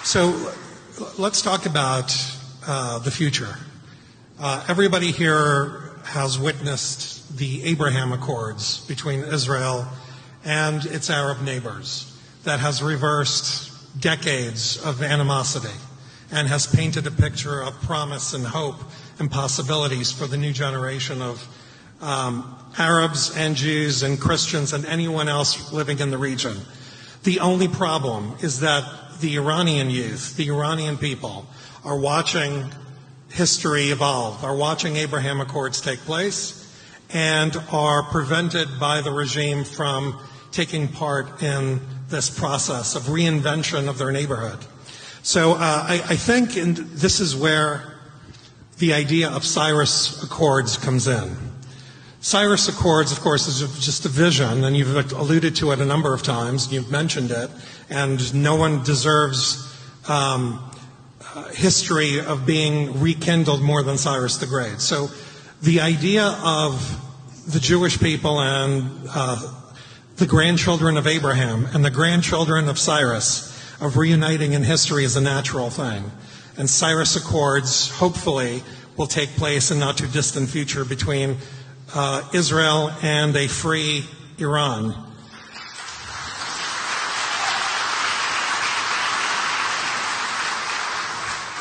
So let's talk about the future. Everybody here has witnessed the Abraham Accords between Israel and its Arab neighbors that has reversed decades of animosity and has painted a picture of promise and hope and possibilities for the new generation of Arabs and Jews and Christians and anyone else living in the region. The only problem is that the Iranian youth, the Iranian people, are watching history evolve, are watching Abraham Accords take place, and are prevented by the regime from taking part in this process of reinvention of their neighborhood. So I think this is where the idea of Cyrus Accords comes in. Cyrus Accords, of course, is just a vision, and you've alluded to it a number of times, you've mentioned it, and no one deserves history of being rekindled more than Cyrus the Great. So the idea of the Jewish people and the grandchildren of Abraham and the grandchildren of Cyrus of reuniting in history is a natural thing. And Cyrus Accords, hopefully, will take place in not too distant future between Israel and a free Iran.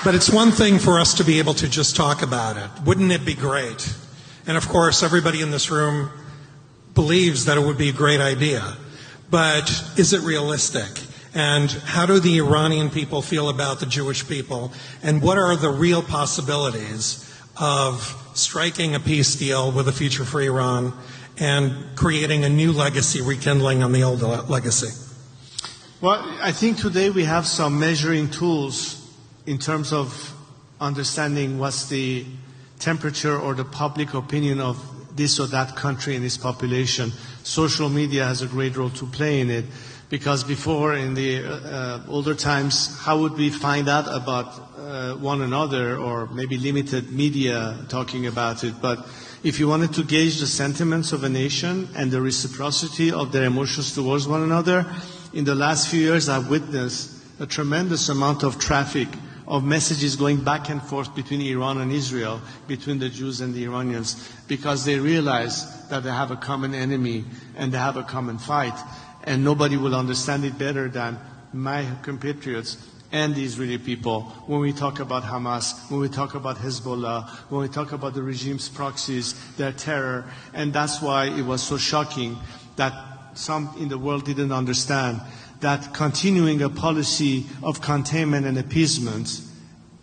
But it's one thing for us to be able to just talk about it. Wouldn't it be great? And of course, everybody in this room believes that it would be a great idea. But is it realistic? And how do the Iranian people feel about the Jewish people? And what are the real possibilities of striking a peace deal with a future for Iran and creating a new legacy, rekindling on the old legacy? Well, I think today we have some measuring tools in terms of understanding what's the temperature or the public opinion of this or that country and its population. Social media has a great role to play in it, because before, in the older times, how would we find out about one another, or maybe limited media talking about it? But if you wanted to gauge the sentiments of a nation and the reciprocity of their emotions towards one another, in the last few years I've witnessed a tremendous amount of traffic of messages going back and forth between Iran and Israel, between the Jews and the Iranians, because they realize that they have a common enemy and they have a common fight. And nobody will understand it better than my compatriots and the Israeli people when we talk about Hamas, when we talk about Hezbollah, when we talk about the regime's proxies, their terror. And that's why it was so shocking that some in the world didn't understand that continuing a policy of containment and appeasement,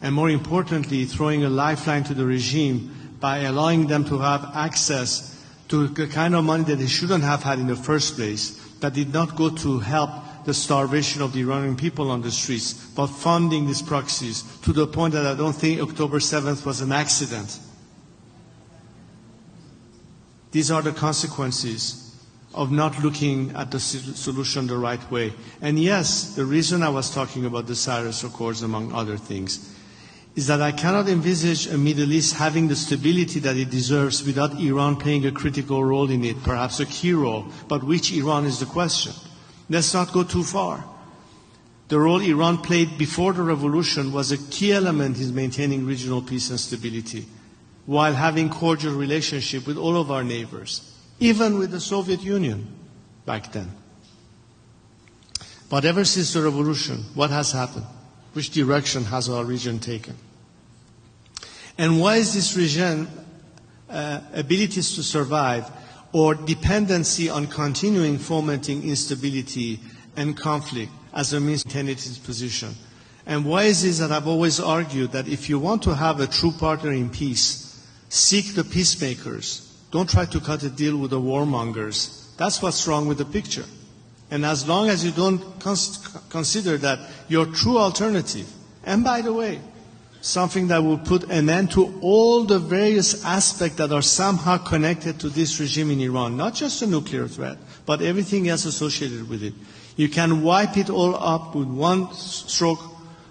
and more importantly, throwing a lifeline to the regime by allowing them to have access to the kind of money that they shouldn't have had in the first place, that did not go to help the starvation of the Iranian people on the streets, but funding these proxies to the point that I don't think October 7th was an accident. These are the consequences of not looking at the solution the right way. And yes, the reason I was talking about the Cyrus Accords, among other things, is that I cannot envisage a Middle East having the stability that it deserves without Iran playing a critical role in it, perhaps a key role. But which Iran is the question? Let's not go too far. The role Iran played before the revolution was a key element in maintaining regional peace and stability, while having cordial relationship with all of our neighbors, even with the Soviet Union back then. But ever since the revolution, what has happened? Which direction has our region taken? And why is this region abilities to survive or dependency on continuing fomenting instability and conflict as a means to maintain its position? And why is it that I've always argued that if you want to have a true partner in peace, seek the peacemakers. Don't try to cut a deal with the warmongers. That's what's wrong with the picture. And as long as you don't consider that your true alternative, and by the way, something that will put an end to all the various aspects that are somehow connected to this regime in Iran, not just the nuclear threat, but everything else associated with it. You can wipe it all up with one stroke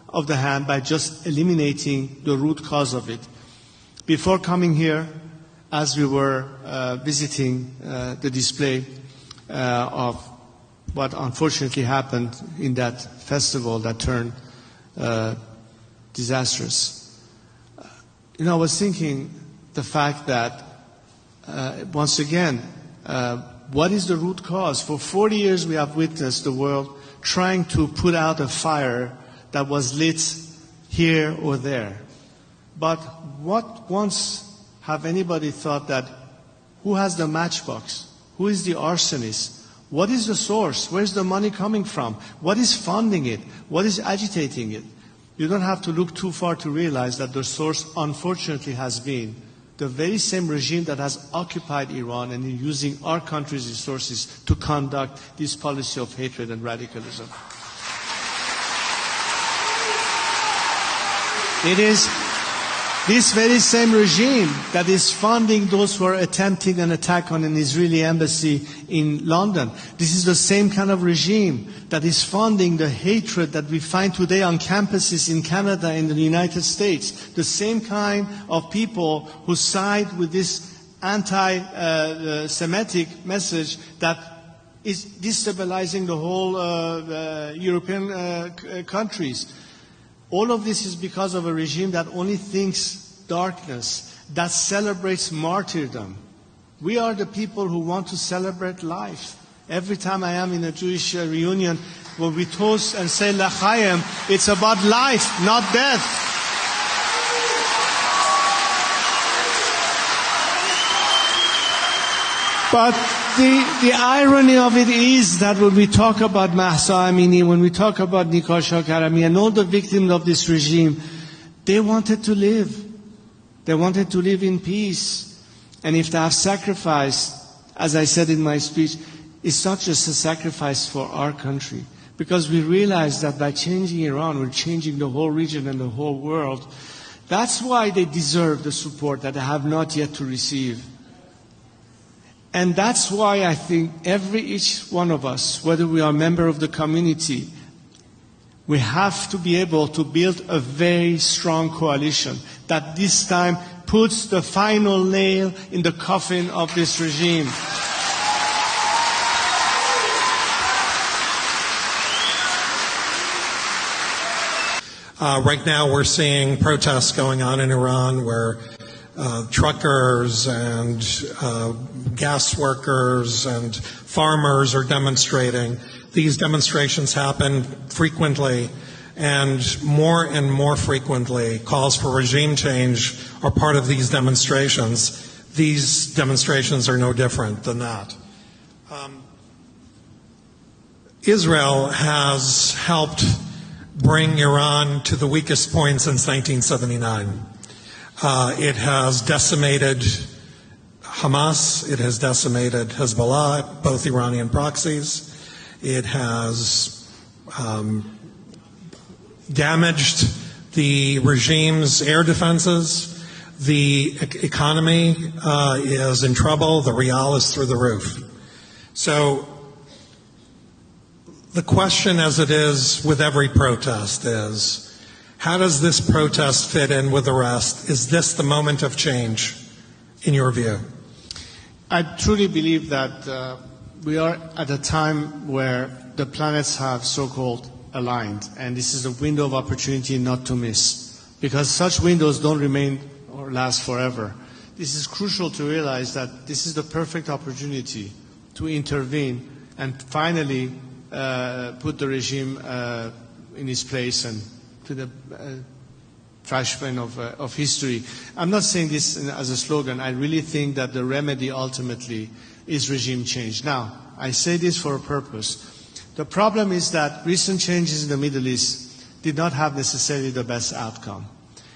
of the hand by just eliminating the root cause of it. Before coming here, as we were visiting the display of what unfortunately happened in that festival that turned disastrous. I was thinking the fact that, once again, what is the root cause? For 40 years we have witnessed the world trying to put out a fire that was lit here or there. But what once have anybody thought that who has the matchbox? Who is the arsonist? What is the source? Where's the money coming from? What is funding it? What is agitating it? You don't have to look too far to realize that the source, unfortunately, has been the very same regime that has occupied Iran and is using our country's resources to conduct this policy of hatred and radicalism. It is this very same regime that is funding those who are attempting an attack on an Israeli embassy in London. This is the same kind of regime that is funding the hatred that we find today on campuses in Canada and in the United States. The same kind of people who side with this anti-Semitic message that is destabilizing the whole European countries. All of this is because of a regime that only thinks darkness, that celebrates martyrdom. We are the people who want to celebrate life. Every time I am in a Jewish reunion, when we toast and say L'chaim, it's about life, not death. But the irony of it is that when we talk about Mahsa Amini, when we talk about Nikasha Karami and all the victims of this regime, they wanted to live. They wanted to live in peace. And if they have sacrificed, as I said in my speech, it's not just a sacrifice for our country. Because we realize that by changing Iran, we're changing the whole region and the whole world. That's why they deserve the support that they have not yet to receive. And that's why I think each one of us, whether we are a member of the community, we have to be able to build a very strong coalition that this time puts the final nail in the coffin of this regime. Right now we're seeing protests going on in Iran where truckers and gas workers and farmers are demonstrating. These demonstrations happen frequently, and more frequently, calls for regime change are part of these demonstrations. These demonstrations are no different than that. Israel has helped bring Iran to the weakest point since 1979. It has decimated Hamas, it has decimated Hezbollah, both Iranian proxies. It has damaged the regime's air defenses. The economy is in trouble. The rial is through the roof. So the question, as it is with every protest, is how does this protest fit in with the rest? Is this the moment of change, in your view? I truly believe that we are at a time where the planets have so-called aligned, and this is a window of opportunity not to miss, because such windows don't remain or last forever. This is crucial to realize that this is the perfect opportunity to intervene and finally put the regime in its place and to the trash bin of history. I'm not saying this as a slogan. I really think that the remedy ultimately is regime change. Now, I say this for a purpose. The problem is that recent changes in the Middle East did not have necessarily the best outcome.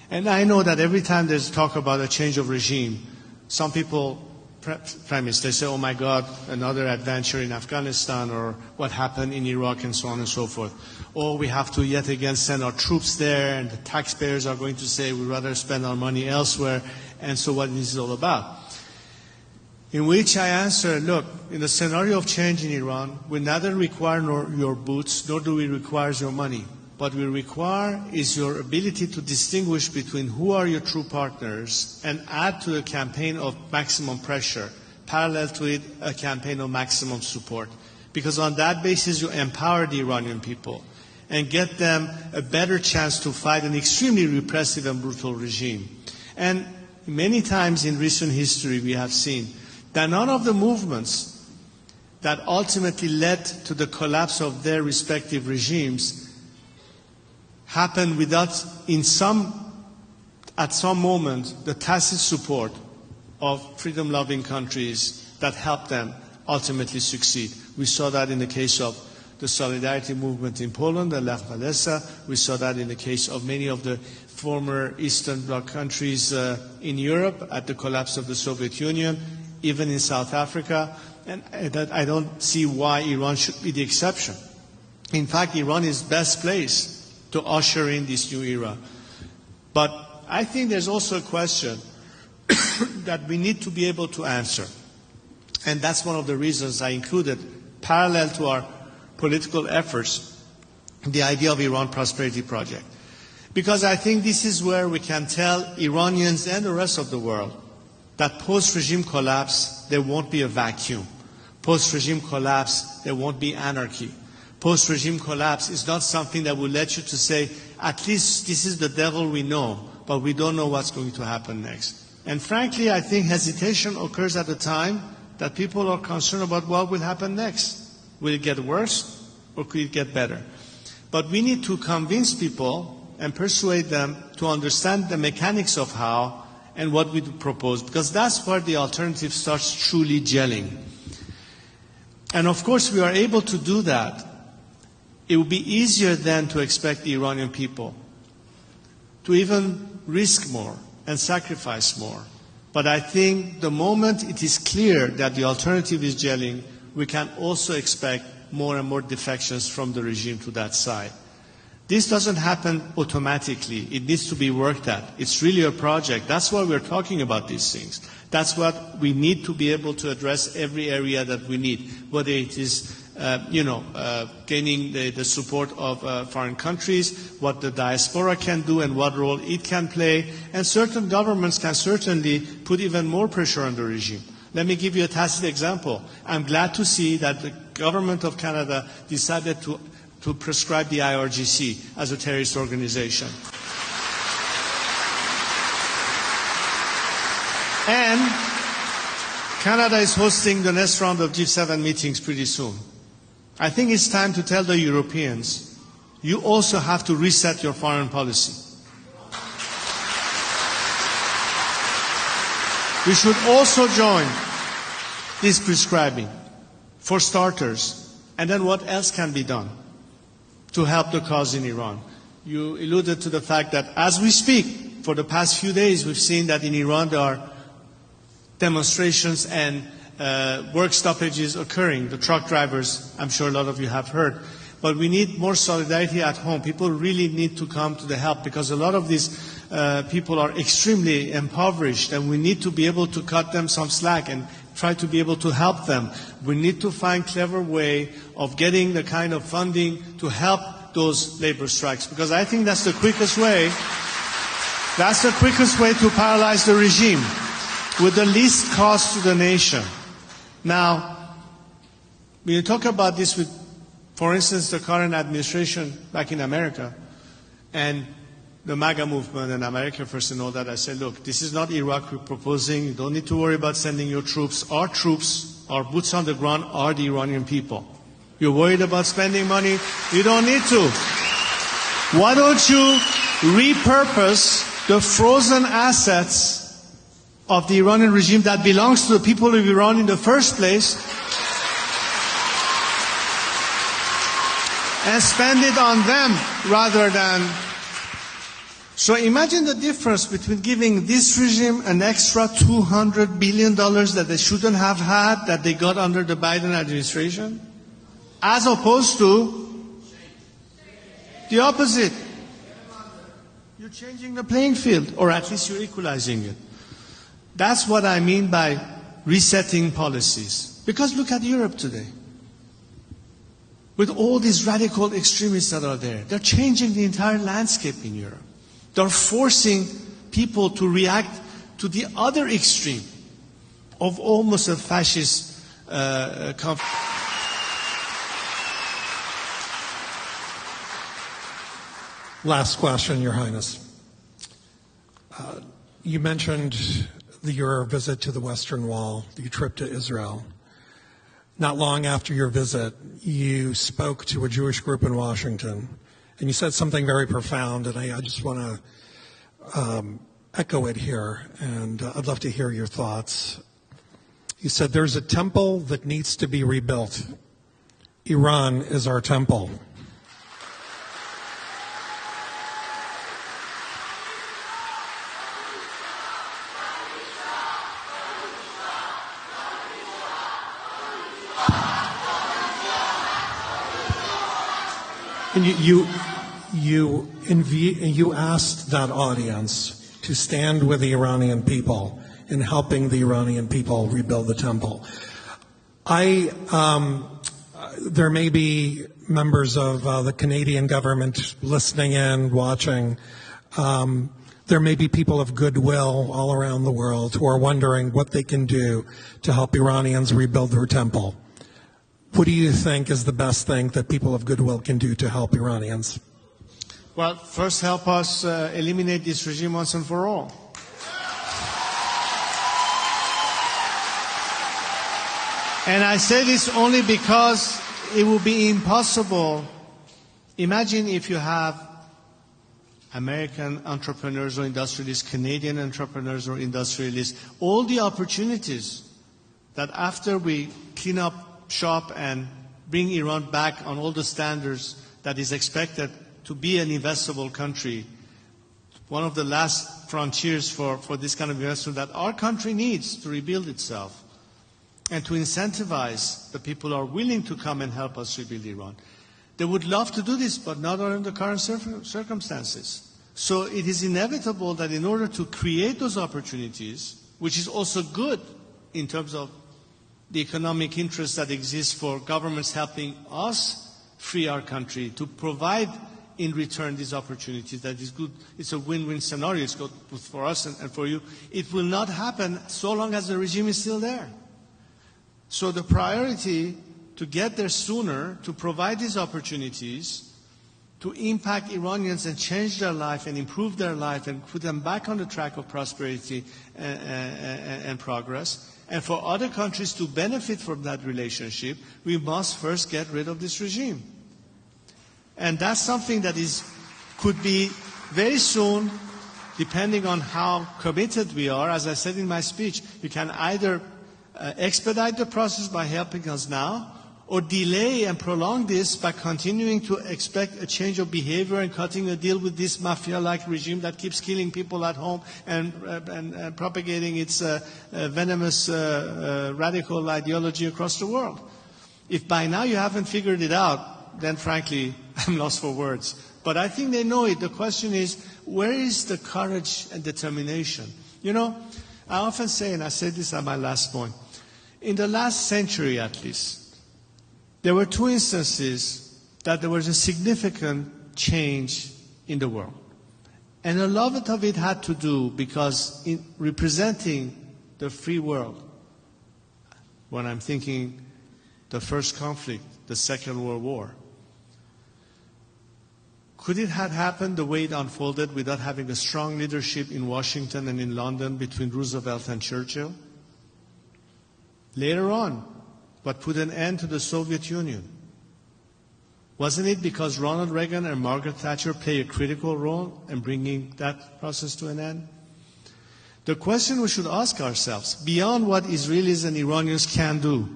And I know that every time there's talk about a change of regime, some people premise, they say, oh my God, another adventure in Afghanistan, or what happened in Iraq, and so on and so forth. Or we have to yet again send our troops there, and the taxpayers are going to say we'd rather spend our money elsewhere, and so what is it all about? In which I answer, look, in the scenario of change in Iran, we neither require your boots, nor do we require your money. What we require is your ability to distinguish between who are your true partners and add to the campaign of maximum pressure, parallel to it a campaign of maximum support. Because on that basis you empower the Iranian people. and get them a better chance to fight an extremely repressive and brutal regime. And many times in recent history we have seen that none of the movements that ultimately led to the collapse of their respective regimes happened without, at some moment, the tacit support of freedom-loving countries that helped them ultimately succeed. We saw that in the case of the Solidarity movement in Poland, the Lech Walesa. We saw that in the case of many of the former Eastern Bloc countries in Europe at the collapse of the Soviet Union, even in South Africa. And that I don't see why Iran should be the exception. In fact, Iran is best placed to usher in this new era. But I think there's also a question that we need to be able to answer. And that's one of the reasons I included, parallel to our political efforts, the idea of Iran Prosperity Project. Because I think this is where we can tell Iranians and the rest of the world that post-regime collapse, there won't be a vacuum. Post-regime collapse, there won't be anarchy. Post-regime collapse is not something that will let you to say, at least this is the devil we know, but we don't know what's going to happen next. And frankly, I think hesitation occurs at a time that people are concerned about what will happen next. Will it get worse or could it get better? But we need to convince people and persuade them to understand the mechanics of how and what we propose, because that's where the alternative starts truly gelling. And of course, we are able to do that. It would be easier then to expect the Iranian people to even risk more and sacrifice more. But I think the moment it is clear that the alternative is gelling, we can also expect more and more defections from the regime to that side. This doesn't happen automatically. It needs to be worked at. It's really a project. That's why we're talking about these things. That's what we need to be able to address every area that we need, whether it is gaining the support of foreign countries, what the diaspora can do and what role it can play, and certain governments can certainly put even more pressure on the regime. Let me give you a tacit example. I'm glad to see that the government of Canada decided to prescribe the IRGC as a terrorist organization. And Canada is hosting the next round of G7 meetings pretty soon. I think it's time to tell the Europeans, you also have to reset your foreign policy. We should also join this prescribing, for starters, and then what else can be done to help the cause in Iran. You alluded to the fact that as we speak, for the past few days, we've seen that in Iran there are demonstrations and work stoppages occurring. The truck drivers, I'm sure a lot of you have heard. But we need more solidarity at home. People really need to come to the help because a lot of these people are extremely impoverished and we need to be able to cut them some slack and try to be able to help them. We need to find clever way of getting the kind of funding to help those labor strikes because I think that's the quickest way. That's the quickest way to paralyze the regime with the least cost to the nation. Now, when you talk about this with, for instance, the current administration back in America and the MAGA movement and America First and all that, I say, look, this is not Iraq we're proposing. You don't need to worry about sending your troops. Our troops, our boots on the ground are the Iranian people. You're worried about spending money? You don't need to. Why don't you repurpose the frozen assets of the Iranian regime that belongs to the people of Iran in the first place and spend it on them rather than... So imagine the difference between giving this regime an extra $200 billion that they shouldn't have had, that they got under the Biden administration, as opposed to the opposite. You're changing the playing field, or at least you're equalizing it. That's what I mean by resetting policies. Because look at Europe today. With all these radical extremists that are there, they're changing the entire landscape in Europe. They're forcing people to react to the other extreme of almost a fascist conflict. Last question, Your Highness. You mentioned your visit to the Western Wall, your trip to Israel. Not long after your visit, you spoke to a Jewish group in Washington, and you said something very profound, and I just want to echo it here, and I'd love to hear your thoughts. You said, there's a temple that needs to be rebuilt. Iran is our temple. And you asked that audience to stand with the Iranian people in helping the Iranian people rebuild the temple. There may be members of the Canadian government listening in, watching. There may be people of goodwill all around the world who are wondering what they can do to help Iranians rebuild their temple. What do you think is the best thing that people of goodwill can do to help Iranians? Well, first help us eliminate this regime once and for all. And I say this only because it will be impossible. Imagine if you have American entrepreneurs or industrialists, Canadian entrepreneurs or industrialists, all the opportunities that after we clean up shop and bring Iran back on all the standards that is expected to be an investable country, one of the last frontiers for this kind of investment that our country needs to rebuild itself and to incentivize the people who are willing to come and help us rebuild Iran. They would love to do this, but not under the current circumstances. So it is inevitable that in order to create those opportunities, which is also good in terms of the economic interests that exist for governments helping us free our country, to provide in return these opportunities, that is good. It's a win-win scenario. It's good for us and for you. It will not happen so long as the regime is still there. So the priority to get there sooner, to provide these opportunities, to impact Iranians and change their life and improve their life and put them back on the track of prosperity and progress, and for other countries to benefit from that relationship, we must first get rid of this regime. And that's something that could be very soon, depending on how committed we are. As I said in my speech, you can either expedite the process by helping us now, or delay and prolong this by continuing to expect a change of behavior and cutting a deal with this mafia-like regime that keeps killing people at home and propagating its venomous radical ideology across the world. If by now you haven't figured it out, then frankly, I'm lost for words. But I think they know it. The question is, where is the courage and determination? You know, I often say, and I said this at my last point, in the last century at least, there were two instances that there was a significant change in the world. And a lot of it had to do because in representing the free world, when I'm thinking the first conflict, the Second World War, could it have happened the way it unfolded without having a strong leadership in Washington and in London between Roosevelt and Churchill? Later on, what put an end to the Soviet Union? Wasn't it because Ronald Reagan and Margaret Thatcher played a critical role in bringing that process to an end? The question we should ask ourselves, beyond what Israelis and Iranians can do,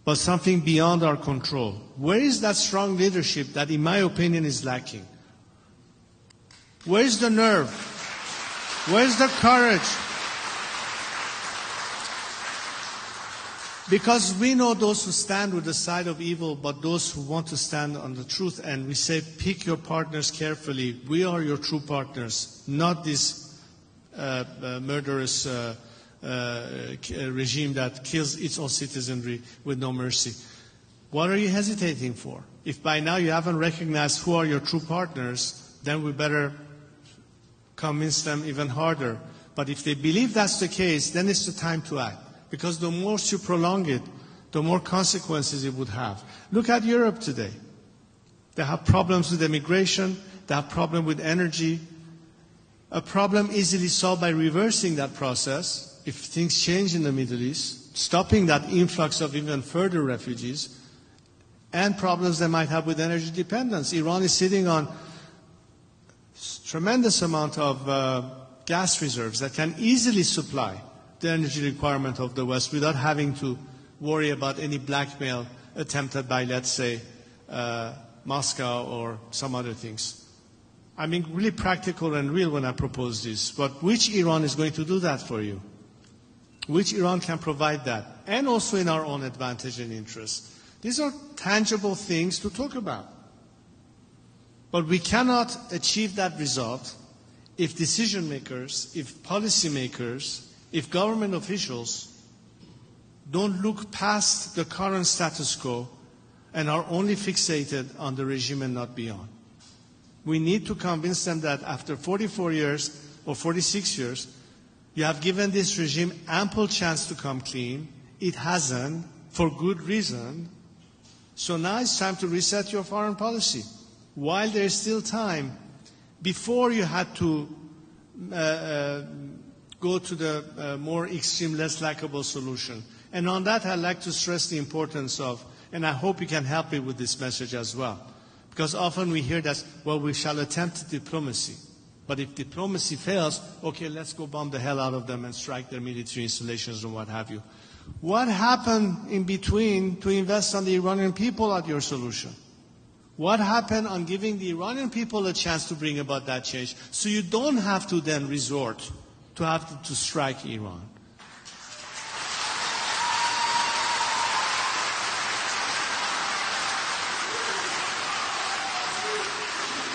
but something beyond our control, where is that strong leadership that, in my opinion, is lacking? Where is the nerve? Where is the courage? Because we know those who stand with the side of evil, but those who want to stand on the truth, and we say, pick your partners carefully. We are your true partners, not this murderous regime that kills its own citizenry with no mercy. What are you hesitating for? If by now you haven't recognized who are your true partners, then we better convince them even harder. But if they believe that's the case, then it's the time to act. Because the more you prolong it, the more consequences it would have. Look at Europe today. They have problems with immigration. they have problem with energy. A problem easily solved by reversing that process if things change in the Middle East, stopping that influx of even further refugees, and problems they might have with energy dependence. Iran is sitting on tremendous amount of gas reserves that can easily supply the energy requirement of the West without having to worry about any blackmail attempted by, let's say, Moscow or some other things. I'm being really practical and real when I propose this, but which Iran is going to do that for you? Which Iran can provide that? And also in our own advantage and interest. These are tangible things to talk about. But we cannot achieve that result if decision makers, if policy makers, if government officials don't look past the current status quo and are only fixated on the regime and not beyond. We need to convince them that after 44 years or 46 years, you have given this regime ample chance to come clean. It hasn't, for good reason. So now it's time to reset your foreign policy. While there is still time, before you had to go to the more extreme, less likable solution. And on that, I'd like to stress the importance of, and I hope you can help me with this message as well. Because often we hear that, well, we shall attempt diplomacy. But if diplomacy fails, okay, let's go bomb the hell out of them and strike their military installations and what have you. What happened in between to invest on the Iranian people at your solution? What happened on giving the Iranian people a chance to bring about that change so you don't have to then resort to have to strike Iran?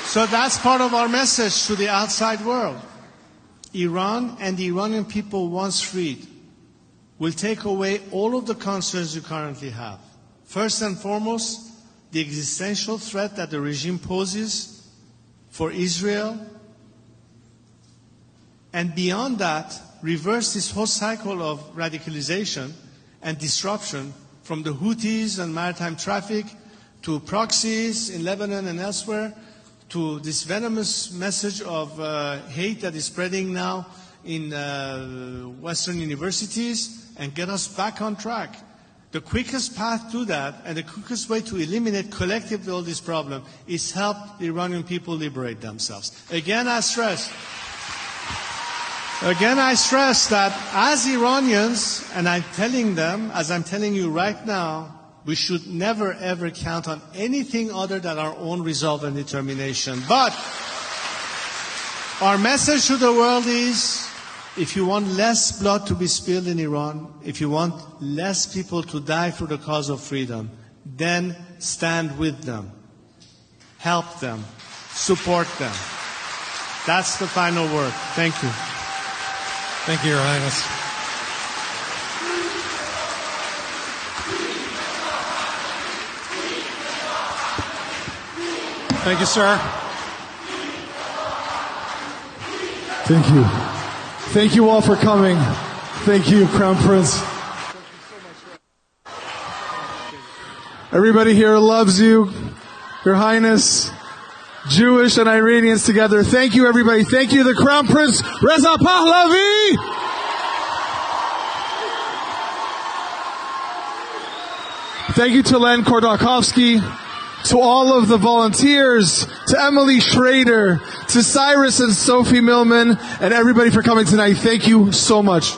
So that's part of our message to the outside world. Iran and the Iranian people, once freed, will take away all of the concerns you currently have. First and foremost, the existential threat that the regime poses for Israel. And beyond that, reverse this whole cycle of radicalization and disruption from the Houthis and maritime traffic to proxies in Lebanon and elsewhere, to this venomous message of hate that is spreading now in Western universities, and get us back on track. The quickest path to that, and the quickest way to eliminate collectively all this problem, is help the Iranian people liberate themselves. Again, I stress that as Iranians, and I'm telling them, as I'm telling you right now, we should never, ever count on anything other than our own resolve and determination. But our message to the world is, if you want less blood to be spilled in Iran, if you want less people to die for the cause of freedom, then stand with them, help them, support them. That's the final word. Thank you. Thank you, Your Highness. Thank you, sir. Thank you. Thank you all for coming. Thank you, Crown Prince. Everybody here loves you, Your Highness. Jewish and Iranians together. Thank you, everybody. Thank you, the Crown Prince Reza Pahlavi. Thank you to Len Kordakovsky, to all of the volunteers, to Emily Schrader, to Cyrus and Sophie Millman, and everybody for coming tonight. Thank you so much.